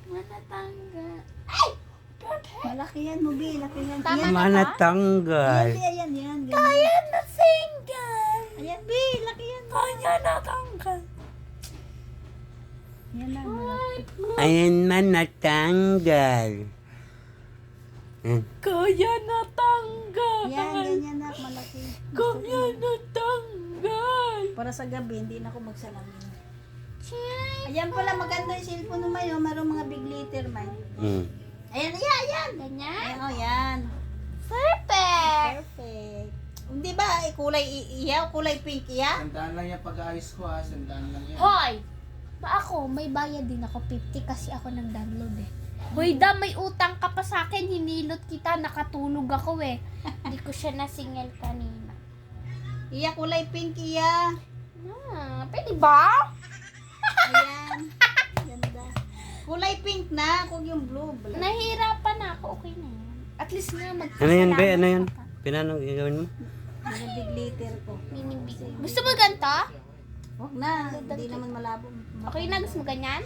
Manatanggal. Ay! Malaki yan, Mubi. Laki yan. Tama Ayan, na. Manatanggal. ayan, yan. Ganyan. Kaya na single. Ayan, Bi. Laki yan. Kaya na tanggal. Yan na, malaki. Ayan manatanggal. Kaya na tanggal. Yan, ganyan na, malaki. Kaya na tanggal. Para sa gabi, hindi na ako magsalamin. Ayan pala, maganda yung cellphone mo mayo. Mayroong mga big glitter, man. Ayan, ayan. Ganyan? Ayan, oh, yan. Perfect. Perfect. Hindi ba, kulay iya, kulay pink iya? Sandaan lang yung pag-ayos ko ha, sandaan lang yan. Hoy! Ako, may bayad din ako. 50 kasi ako nag-download eh. Hoy da, may utang ka pa sa akin. Hinilot kita, nakatulog ako eh. Hindi ko siya nasingil kanina. Iya, kulay pink iya. Pwede ba? Ayan. Ganda. Kulay pink na, kung yung blue. Nahihirapan na ako. Okay na yan. At least nga Ano magpasalamat yan, be? Ano yan? ka pa. Pinano gagawin mo? Mga big glitter ko. Minibig. Gusto mo ganito? Huwag na, hindi naman malabo. Okay na, gusto mo ganyan?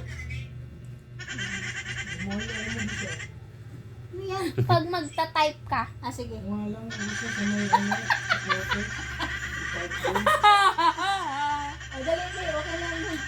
Ano yan? Pag magta-type ka. Ah, sige. Walang gusto sa may ano, Ay, dali, okay lang.